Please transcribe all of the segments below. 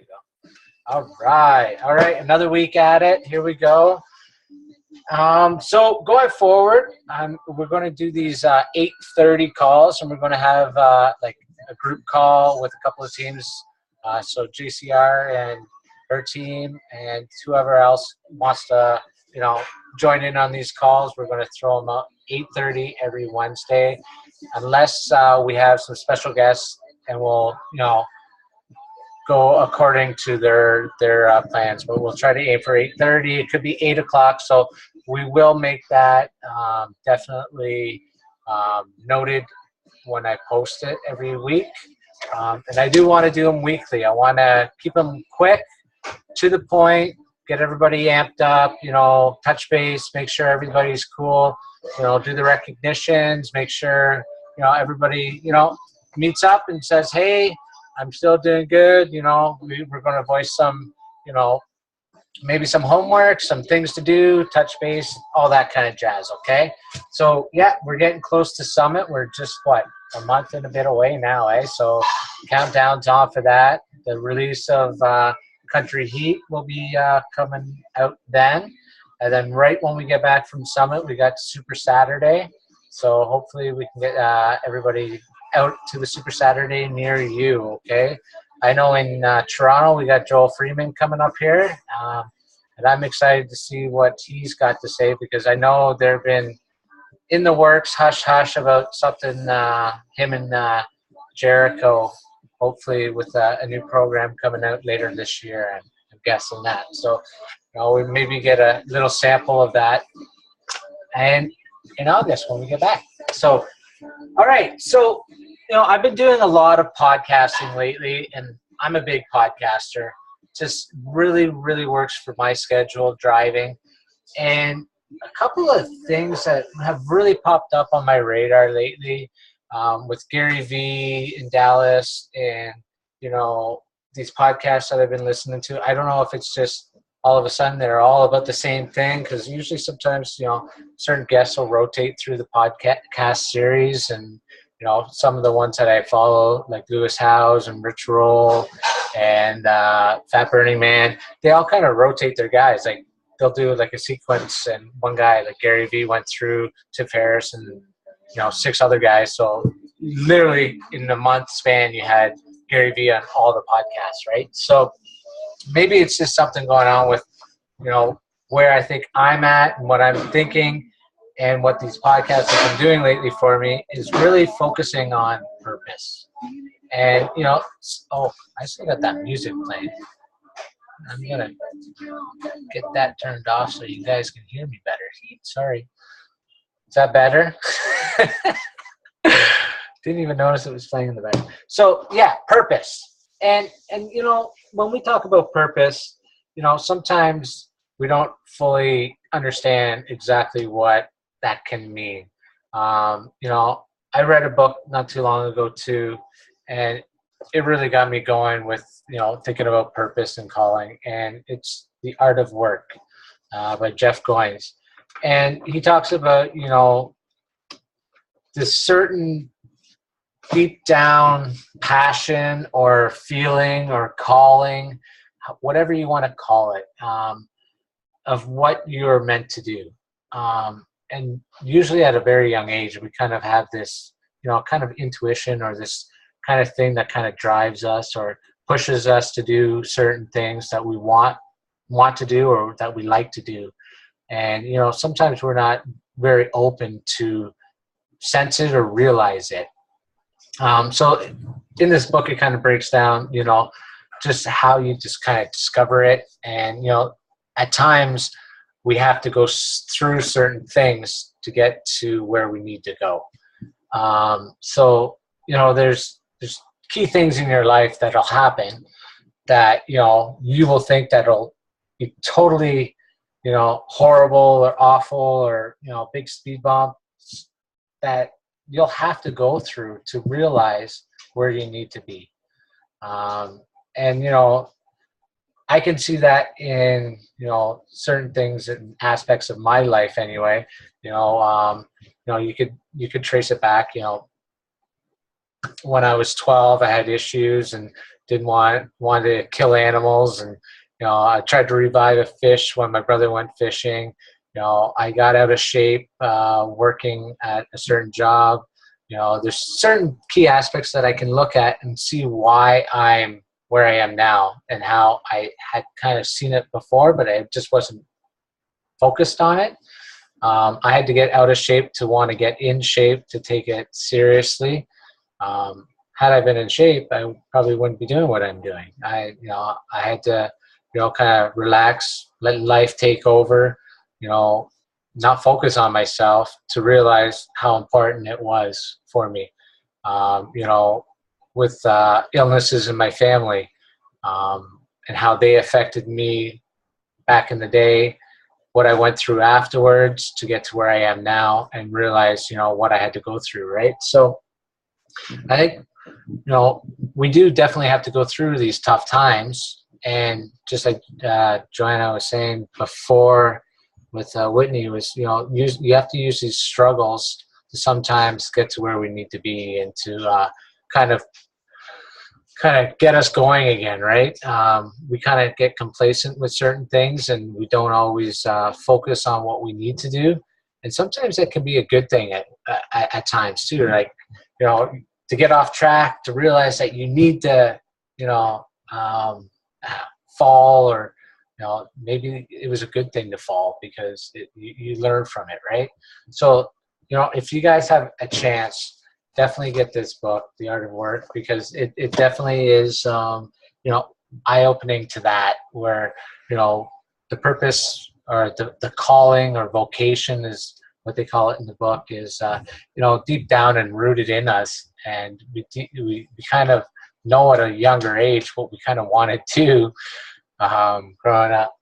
go. All right. Another week at it. Here we go. So going forward, we're going to do these 8:30 calls, and we're going to have like a group call with a couple of teams. So JCR and her team, and whoever else wants to, join in on these calls. We're going to throw them out 8:30 every Wednesday, unless we have some special guests, and we'll, go according to their plans. But we'll try to aim for 8:30. It could be 8 o'clock. So we will make that definitely noted when I post it every week. And I do want to do them weekly. I want to keep them quick, to the point, get everybody amped up, touch base, make sure everybody's cool, do the recognitions, make sure, everybody, meets up and says, hey, I'm still doing good. We're going to voice some, maybe some homework, some things to do, touch base, all that kind of jazz. Okay. So yeah, we're getting close to Summit. We're just a month and a bit away now. So countdown's on for that. The release of Country Heat will be coming out then. And then right when we get back from Summit, we got Super Saturday. So hopefully we can get everybody out to the Super Saturday near you, okay? I know in Toronto we got Joel Freeman coming up here, and I'm excited to see what he's got to say, because I know they've been in the works, hush about something, him and Jericho, hopefully with a new program coming out later this year, and I'm guessing that. So we maybe get a little sample of that and in August when we get back. So all right. So, I've been doing a lot of podcasting lately, and I'm a big podcaster. Just really, really works for my schedule, driving. And a couple of things that have really popped up on my radar lately, with Gary Vee in Dallas, and, these podcasts that I've been listening to. I don't know if it's just all of a sudden they're all about the same thing, because usually sometimes, certain guests will rotate through the podcast series, and, some of the ones that I follow, like Lewis Howes and Rich Roll and Fat Burning Man, they all kind of rotate their guys. Like they'll do like a sequence, and one guy like Gary Vee went through Tiff Harris and, 6 other guys. So literally in a month span, you had Gary Vee on all the podcasts, right? So maybe it's just something going on with, where I think I'm at and what I'm thinking, and what these podcasts have been doing lately for me is really focusing on purpose. And, I still got that music playing. I'm going to get that turned off so you guys can hear me better. Sorry. Is that better? Didn't even notice it was playing in the back. So, yeah, purpose. And when we talk about purpose, sometimes we don't fully understand exactly what that can mean. I read a book not too long ago too, and it really got me going with, thinking about purpose and calling, and it's The Art of Work by Jeff Goins. And he talks about, this certain deep down passion or feeling or calling, whatever you want to call it, of what you're meant to do. And usually at a very young age, we kind of have this, kind of intuition, or this kind of thing that kind of drives us or pushes us to do certain things that we want to do, or that we like to do. And, sometimes we're not very open to sense it or realize it. So in this book, it kind of breaks down, just how you just kind of discover it. And, at times we have to go through certain things to get to where we need to go. So, there's key things in your life that'll happen that, you will think that'll be totally, horrible or awful, or, big speed bump that you'll have to go through to realize where you need to be. And, I can see that in, certain things and aspects of my life anyway. You could trace it back, when I was 12, I had issues, and, didn't want to kill animals, and I tried to revive a fish when my brother went fishing. I got out of shape working at a certain job. There's certain key aspects that I can look at and see why I'm where I am now, and how I had kind of seen it before, but I just wasn't focused on it. I had to get out of shape to want to get in shape to take it seriously. Had I been in shape, I probably wouldn't be doing what I'm doing. I had to, kind of relax, let life take over, not focus on myself, to realize how important it was for me. With illnesses in my family, and how they affected me back in the day, what I went through afterwards to get to where I am now, and realize, what I had to go through, right? So I think, we do definitely have to go through these tough times. And just like Joanna was saying before with Whitney, was, you have to use these struggles to sometimes get to where we need to be, and to kind of get us going again, right? We kind of get complacent with certain things, and we don't always focus on what we need to do. And sometimes that can be a good thing at times too. Like, to get off track, to realize that you need to, fall, or, maybe it was a good thing to fall, because you learn from it, right? So, if you guys have a chance, definitely get this book, The Art of Work, because it definitely is, eye-opening to that, where, the purpose, or the calling or vocation, is what they call it in the book, is, deep down and rooted in us. And we kind of know at a younger age what we kind of want to do growing up,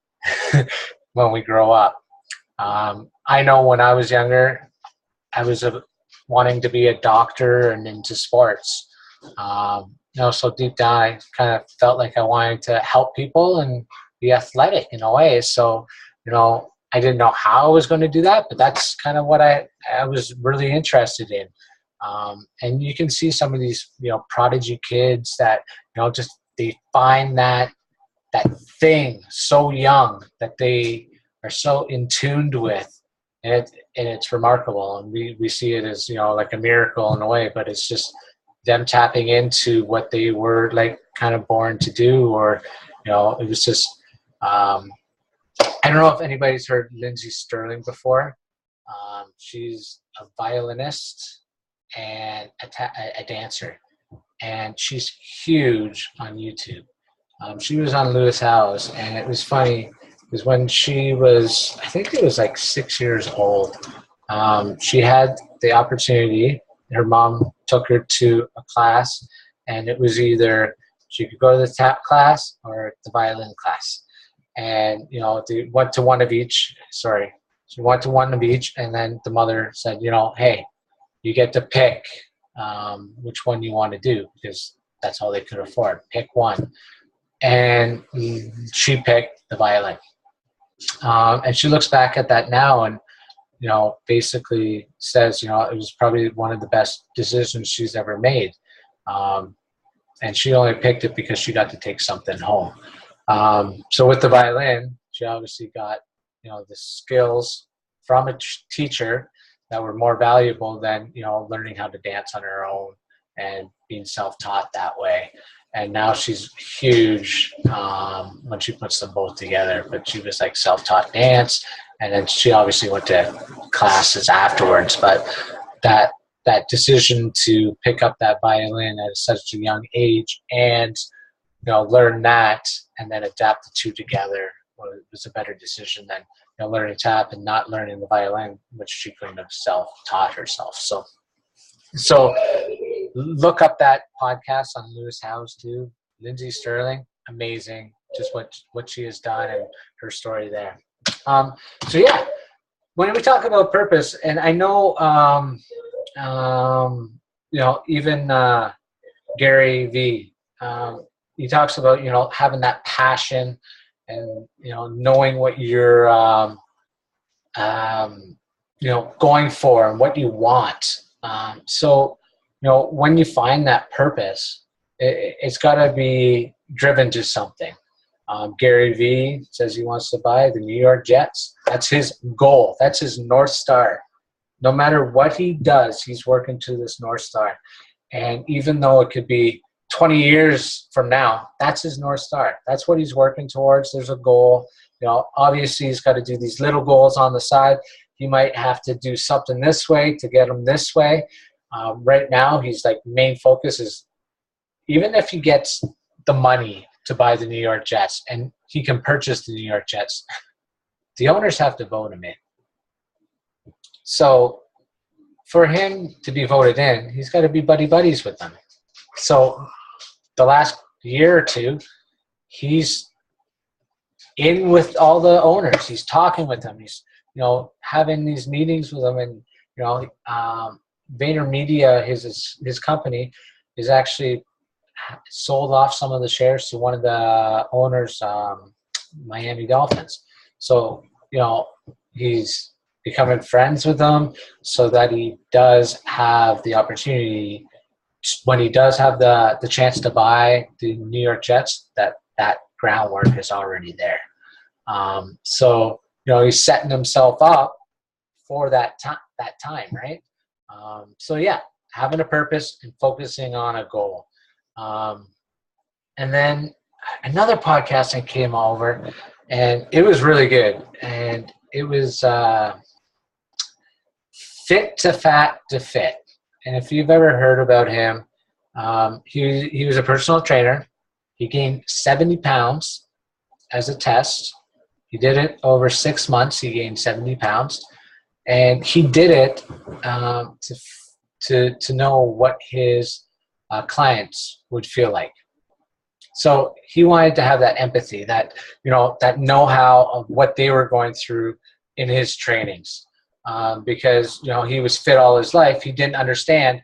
when we grow up. I know when I was younger, I was wanting to be a doctor and into sports. So deep down, I kind of felt like I wanted to help people and be athletic in a way. So, I didn't know how I was going to do that, but that's kind of what I was really interested in. And you can see some of these, prodigy kids that, just they find that thing so young, that they are so in tuned with, and it's remarkable. And we see it as, like a miracle in a way, but it's just them tapping into what they were, like, kind of born to do. Or, it was just, I don't know if anybody's heard Lindsey Stirling before. She's a violinist and a dancer, and she's huge on YouTube. She was on Lewis Howes, and it was funny because when she was, I think it was like 6 years old, she had the opportunity. Her mom took her to a class, and it was either she could go to the tap class or the violin class. And, they went to one of each. Sorry. She went to one of each, and then the mother said, hey, you get to pick which one you want to do, because that's all they could afford. Pick one. And she picked the violin. And she looks back at that now, and, basically says, it was probably one of the best decisions she's ever made. And she only picked it because she got to take something home. So with the violin, she obviously got, the skills from a teacher that were more valuable than, learning how to dance on her own and being self-taught that way. And now she's huge when she puts them both together. But she was like self-taught dance, and then she obviously went to classes afterwards. But that decision to pick up that violin at such a young age, and learn that, and then adapt the two together, was a better decision than learning tap and not learning the violin, which she couldn't have self-taught herself. So look up that podcast on Lewis Howes too. Lindsey Stirling, amazing, just what she has done and her story there. So yeah, when we talk about purpose, and I know even Gary Vee, he talks about having that passion, and knowing what you're going for and what you want. So when you find that purpose, it's got to be driven to something. Gary Vee says he wants to buy the New York Jets. That's his goal. That's his North Star. No matter what he does, he's working to this North Star. And even though it could be 20 years from now, that's his North Star. That's what he's working towards. There's a goal. Obviously he's got to do these little goals on the side. He might have to do something this way to get him this way. Right now, he's like, main focus is, even if he gets the money to buy the New York Jets and he can purchase the New York Jets, the owners have to vote him in. So for him to be voted in, he's got to be buddies with them. So the last year or two, he's in with all the owners. He's talking with them. He's, having these meetings with them. And, VaynerMedia, his company, is actually sold off some of the shares to one of the owners, Miami Dolphins. So, he's becoming friends with them so that he does have the opportunity, when he does have the chance to buy the New York Jets, that groundwork is already there. So, he's setting himself up for that time, right? So yeah, having a purpose and focusing on a goal. And then another podcast I came over, and it was really good. And it was Fit to Fat to Fit. And if you've ever heard about him, he was a personal trainer. He gained 70 pounds as a test. He did it over 6 months. He gained 70 pounds. And he did it to know what his clients would feel like. So he wanted to have that empathy, that that know-how of what they were going through in his trainings, because he was fit all his life. He didn't understand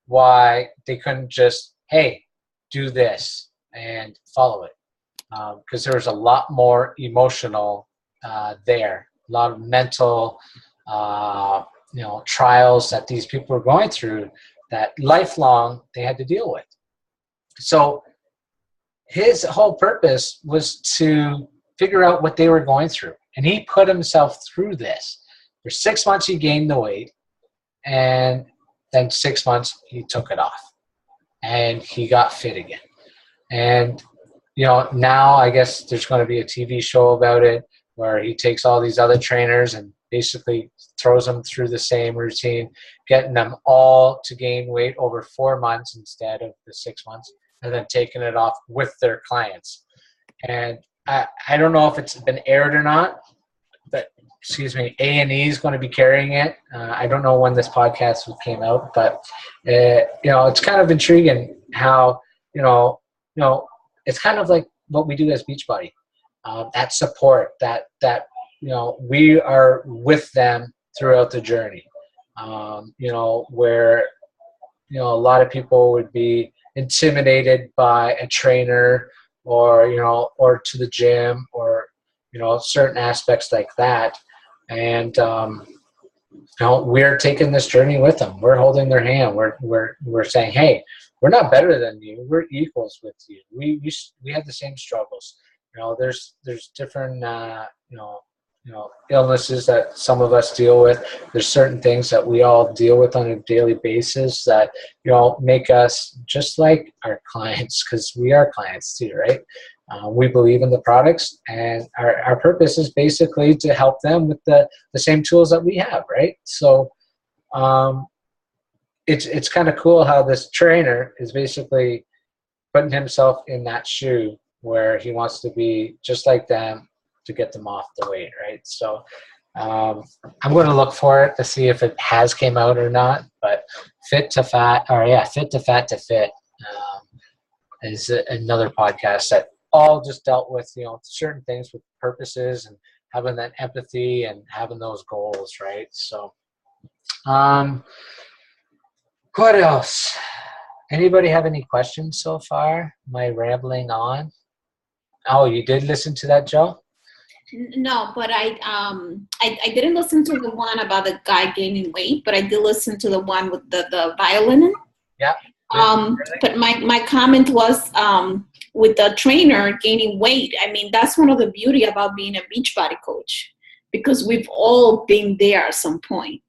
why they couldn't just, hey, do this and follow it, because there was a lot more emotional there, a lot of mental trials that these people were going through that lifelong they had to deal with. So his whole purpose was to figure out what they were going through. And he put himself through this. For 6 months, he gained the weight. And then 6 months, he took it off. And he got fit again. And, now I guess there's going to be a TV show about it where he takes all these other trainers and basically throws them through the same routine, getting them all to gain weight over 4 months instead of the 6 months, and then taking it off with their clients. And I don't know if it's been aired or not, but A&E is going to be carrying it. I don't know when this podcast came out, but it's kind of intriguing how it's kind of like what we do as Beachbody. That support, that we are with them throughout the journey. Where a lot of people would be intimidated by a trainer or to the gym or certain aspects like that, and we're taking this journey with them. We're holding their hand. We're saying, hey, we're not better than you. We're equals with you. We have the same struggles. There's different illnesses that some of us deal with. There's certain things that we all deal with on a daily basis that make us just like our clients, because we are clients too, right? We believe in the products, and our purpose is basically to help them with the same tools that we have, right? So it's kind of cool how this trainer is basically putting himself in that shoe where he wants to be just like them to get them off the weight, right? So I'm going to look for it to see if it has came out or not, but Fit to Fat to Fit is another podcast that all just dealt with, certain things with purposes and having that empathy and having those goals, right? So what else? Anybody have any questions so far? Am I rambling on? Oh, you did listen to that, Joe? No, but I didn't listen to the one about the guy gaining weight, but I did listen to the one with the violin. Yeah. But my comment was with the trainer gaining weight. I mean, that's one of the beauty about being a Beachbody coach, because we've all been there at some point.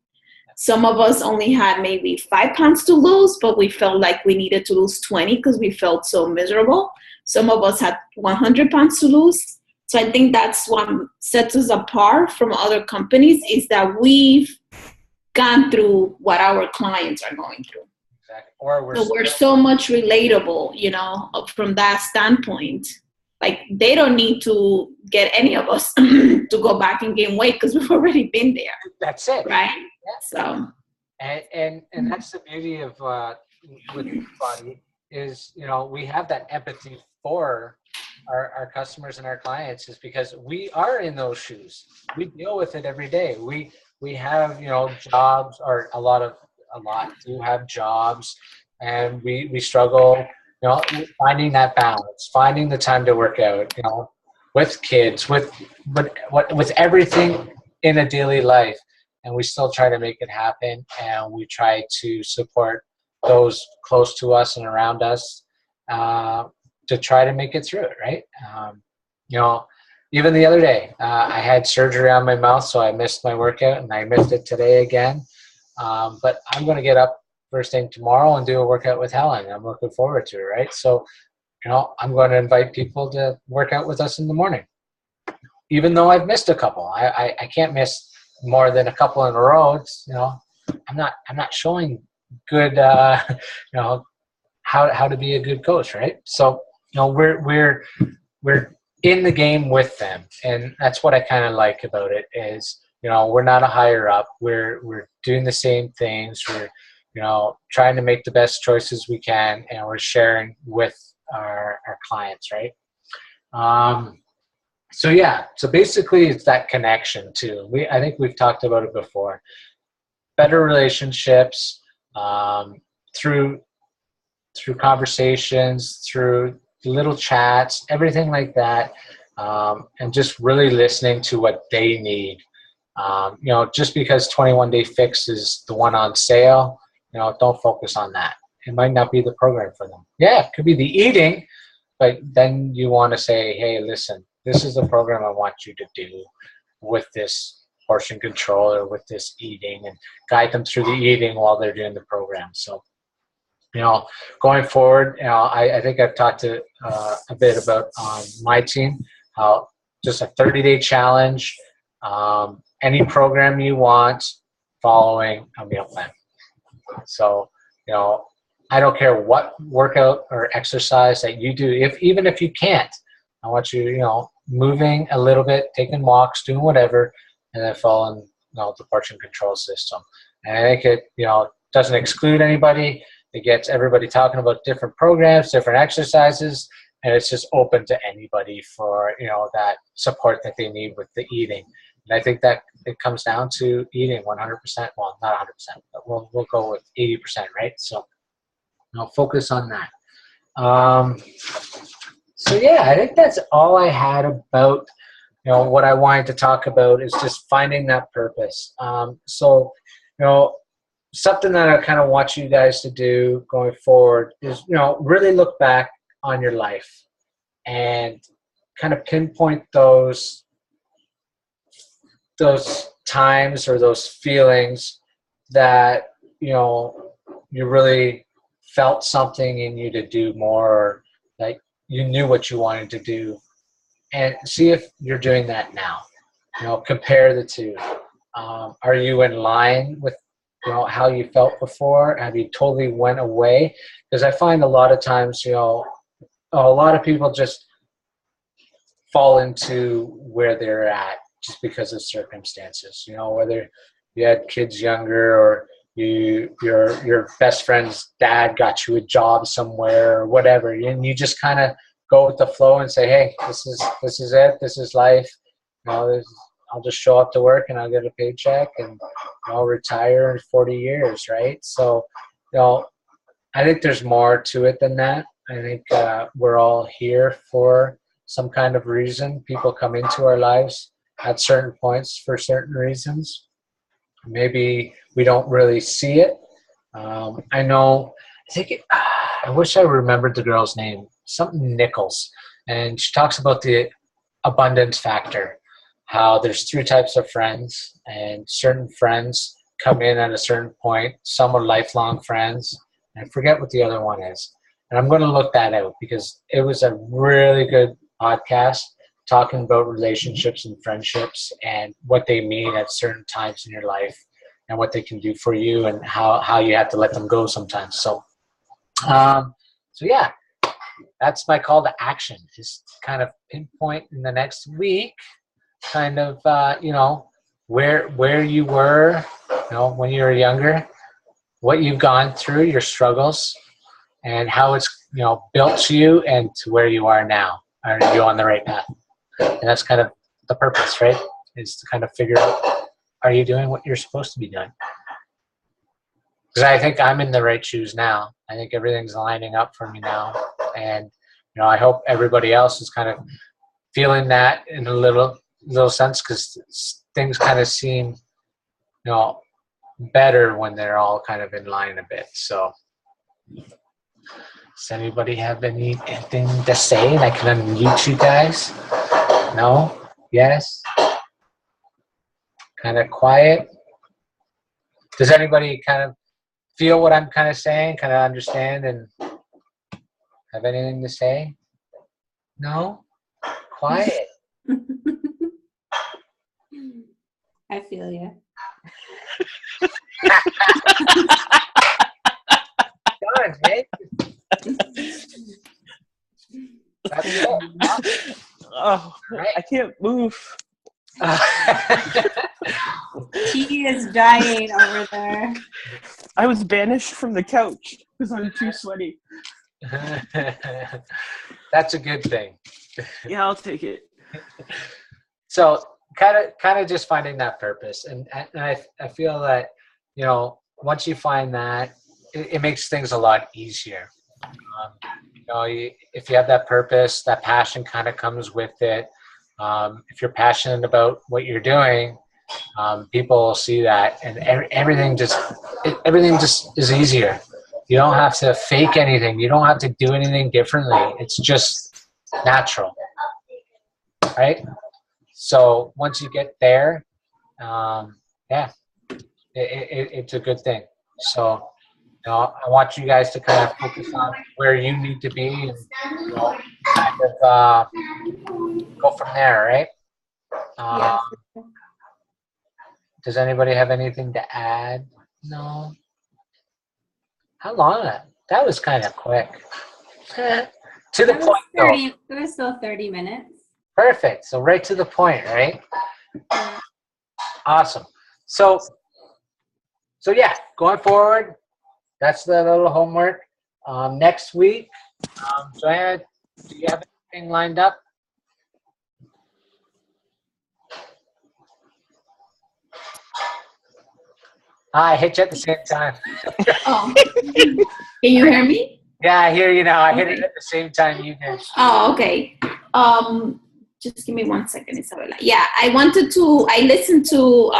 Some of us only had maybe 5 pounds to lose, but we felt like we needed to lose 20 because we felt so miserable. Some of us had 100 pounds to lose. So I think that's what sets us apart from other companies, is that we've gone through what our clients are going through. Exactly. Or So we're so much relatable, from that standpoint. Like, they don't need to get any of us to go back and gain weight because we've already been there. That's it. Right? Yeah. So. And that's the beauty of with Beachbody is, we have that empathy for our customers and our clients, is because we are in those shoes. We deal with it every day. We have, jobs, or a lot do have jobs, and we struggle, finding that balance, finding the time to work out, with kids, with everything in a daily life. And we still try to make it happen, and we try to support those close to us and around us to try to make it through it, right? Even the other day, I had surgery on my mouth, so I missed my workout, and I missed it today again. But I'm going to get up first thing tomorrow and do a workout with Helen. I'm looking forward to it, right? So, I'm going to invite people to work out with us in the morning, even though I've missed a couple. I can't miss more than a couple in a row. It's, I'm not showing good, how to be a good coach, right? So, we're in the game with them, and that's what I kind of like about it is, we're not a higher up. We're doing the same things. We're, trying to make the best choices we can, and we're sharing with our clients, right? So basically it's that connection too. I think we've talked about it before. Better relationships through conversations, through little chats, everything like that, and just really listening to what they need. Just because 21 Day Fix is the one on sale, don't focus on that. It might not be the program for them. Yeah, it could be the eating, but then you want to say, hey, listen, this is the program I want you to do with this portion control or with this eating, and guide them through the eating while they're doing the program. So, going forward, I think I've talked a bit about on my team, how just a 30-day challenge, any program you want, following a meal plan. So, I don't care what workout or exercise that you do. Even if you can't, I want you, moving a little bit, taking walks, doing whatever, and then following, the portion control system. And I think it, doesn't exclude anybody. It gets everybody talking about different programs, different exercises, and it's just open to anybody for, that support that they need with the eating. And I think that it comes down to eating 100%. Well, not 100%, but we'll go with 80%, right? So, focus on that. So yeah, I think that's all I had about, what I wanted to talk about is just finding that purpose. So, something that I kind of want you guys to do going forward is, really look back on your life and kind of pinpoint those times or those feelings that, you really felt something in you to do more, or like you knew what you wanted to do, and see if you're doing that now. Compare the two. Are you in line with, how you felt before? Have you totally went away? Because I find a lot of times, a lot of people just fall into where they're at just because of circumstances, whether you had kids younger, or your best friend's dad got you a job somewhere or whatever, and you just kind of go with the flow and say, hey, this is it, this is life. I'll just show up to work and I'll get a paycheck and I'll retire in 40 years, right? So, I think there's more to it than that. I think we're all here for some kind of reason. People come into our lives at certain points for certain reasons. Maybe we don't really see it. I think I wish I remembered the girl's name, something Nichols. And she talks about the abundance factor, how there's 3 types of friends, and certain friends come in at a certain point. Some are lifelong friends. And I forget what the other one is. And I'm going to look that out because it was a really good podcast talking about relationships and friendships and what they mean at certain times in your life and what they can do for you and how you have to let them go sometimes. So yeah, that's my call to action. Just kind of pinpoint in the next week, kind of, where you were, when you were younger, what you've gone through, your struggles, and how it's, built you and to where you are now. Are you on the right path? And that's kind of the purpose, right? Is to kind of figure out, are you doing what you're supposed to be doing? Because I think I'm in the right shoes now. I think everything's lining up for me now. And, I hope everybody else is kind of feeling that in a little sense, because things kind of seem, better when they're all kind of in line a bit. So does anybody have anything to say? And I can unmute you guys. No? Yes? Kind of quiet? Does anybody kind of feel what I'm kind of saying, kind of understand and have anything to say? No? Quiet. I feel you. Done, man. That's it. Oh, Right. I can't move. He is dying over there. I was banished from the couch because I'm too sweaty. That's a good thing. Yeah, I'll take it. So kind of just finding that purpose, and I feel that once you find that, it makes things a lot easier. If you have that purpose, that passion kind of comes with it. If you're passionate about what you're doing, people will see that, and everything just is easier. You don't have to fake anything. You don't have to do anything differently. It's just natural, right? So once you get there, it's a good thing. So I want you guys to kind of focus on where you need to be and kind of go from there, right? Yeah. Does anybody have anything to add? No? How long? That was kind of quick. To the point, though. It was still 30 minutes. Perfect. So right to the point, right? Awesome. So yeah, going forward, that's the little homework. Next week, Joanna, do you have anything lined up? I hit you at the same time. Oh, can you hear me? Yeah, I hear you now. I hit it at the same time you did. Oh, okay. Just give me 1 second, Isabella. Yeah, I listened to,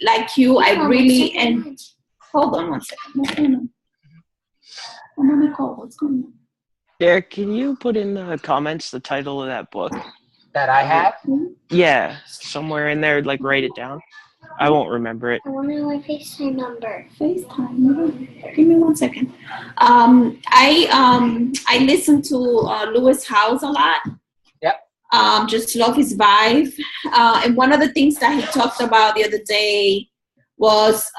like you, and hold on 1 second. What's going on? I'm on a call. What's going on? Derek, can you put in the comments the title of that book? That I have? Yeah, somewhere in there, like write it down. I won't remember it. I want to know my FaceTime number. FaceTime. Give me 1 second. I listen to Lewis Howes a lot. Yep. Just love his vibe. And one of the things that he talked about the other day was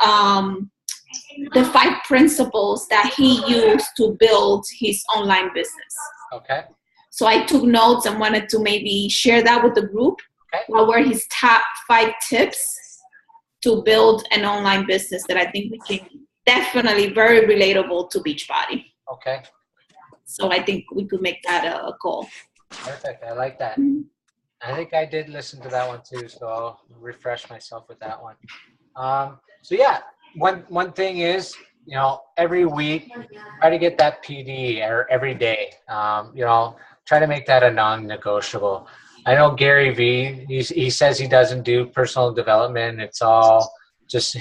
the 5 principles that he used to build his online business. Okay. So I took notes and wanted to maybe share that with the group. Okay. What were his top 5 tips to build an online business that I think we can definitely very relatable to Beachbody. Okay. So I think we could make that a goal. Perfect. I like that. Mhm. I think I did listen to that one too, so I'll refresh myself with that one. So yeah, one thing is, every week try to get that PD or every day. Try to make that a non-negotiable. I know Gary Vee, he says he doesn't do personal development. It's all just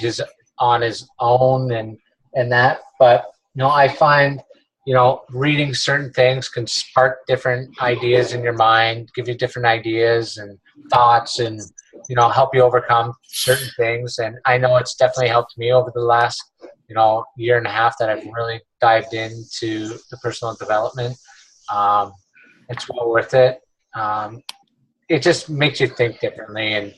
on his own and that. But, I find reading certain things can spark different ideas in your mind, give you different ideas and thoughts, and help you overcome certain things. And I know it's definitely helped me over the last year and a half that I've really dived into the personal development. It's well worth it. It just makes you think differently and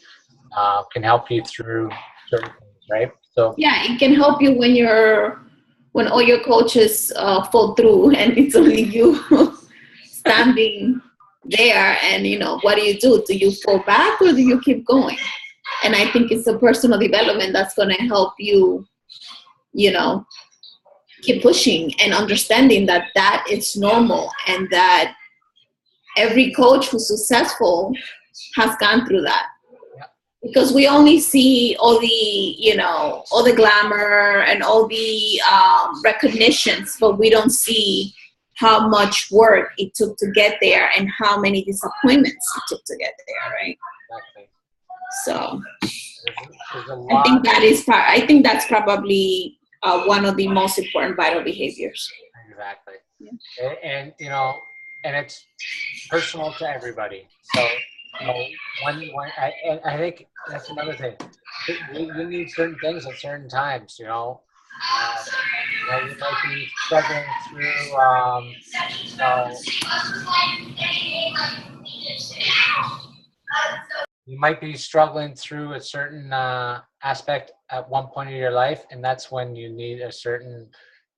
can help you through certain things, right? So yeah, it can help you when all your coaches fall through and it's only you standing there. And what do? Do you fall back or do you keep going? And I think it's the personal development that's going to help you, keep pushing and understanding that it's normal, and that every coach who's successful has gone through that. Because we only see all the glamour and all the recognitions, but we don't see how much work it took to get there and how many disappointments it took to get there, right? Exactly. So There's a lot. I think that's probably one of the most important vital behaviors. Exactly. Yeah. And and it's personal to everybody. So I think that's another thing. You need certain things at certain times. You might be struggling through. You might be struggling through a certain aspect at one point in your life, and that's when you need a certain,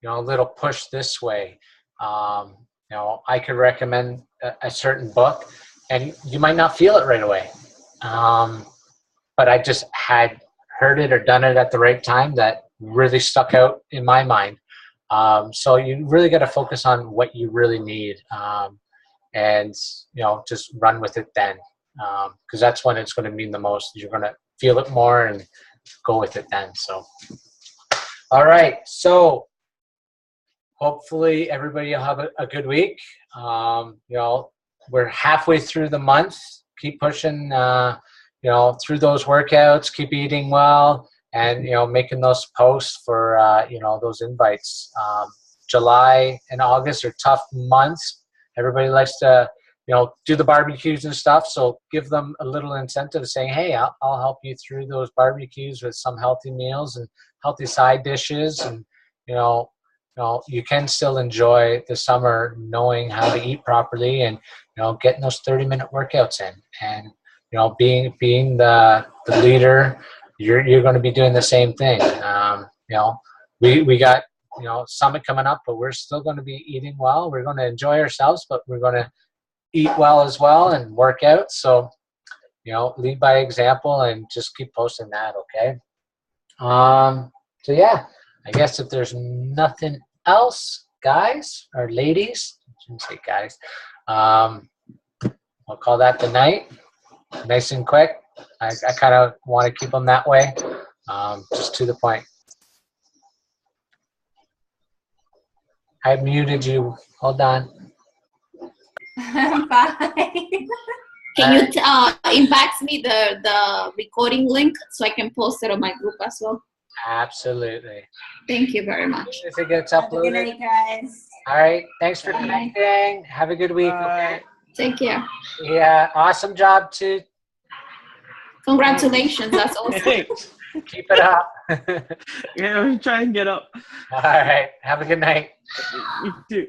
little push this way. I could recommend a certain book, and you might not feel it right away. But I just had heard it or done it at the right time that really stuck out in my mind. So you really got to focus on what you really need, and just run with it then, because that's when it's going to mean the most. You're going to feel it more and go with it then. So, all right. So hopefully everybody will have a good week. We're halfway through the month. Keep pushing, through those workouts. Keep eating well, and making those posts for those invites. July and August are tough months. Everybody likes to do the barbecues and stuff. So give them a little incentive, saying, "Hey, I'll help you through those barbecues with some healthy meals and healthy side dishes." And you can still enjoy the summer knowing how to eat properly, and getting those 30-minute workouts in, and being the leader, you're going to be doing the same thing. We got summit coming up, but we're still going to be eating well. We're going to enjoy ourselves, but we're going to eat well as well and work out. So lead by example and just keep posting that. Okay. So yeah, I guess if there's nothing else, guys or ladies, I shouldn't say guys, I'll call that the night. Nice and quick. I kind of want to keep them that way, just to the point. I muted you. Hold on. Bye. Can you inbox me the recording link so I can post it on my group as well? Absolutely. Thank you very much. If it gets Have a good uploaded. night, guys. All right. Thanks for Bye. connecting. Have a good week. Okay. Take care. Yeah. Awesome job too. Congratulations. That's awesome. Thanks. Keep it up. Yeah, I'm trying to get up. All right. Have a good night. You too.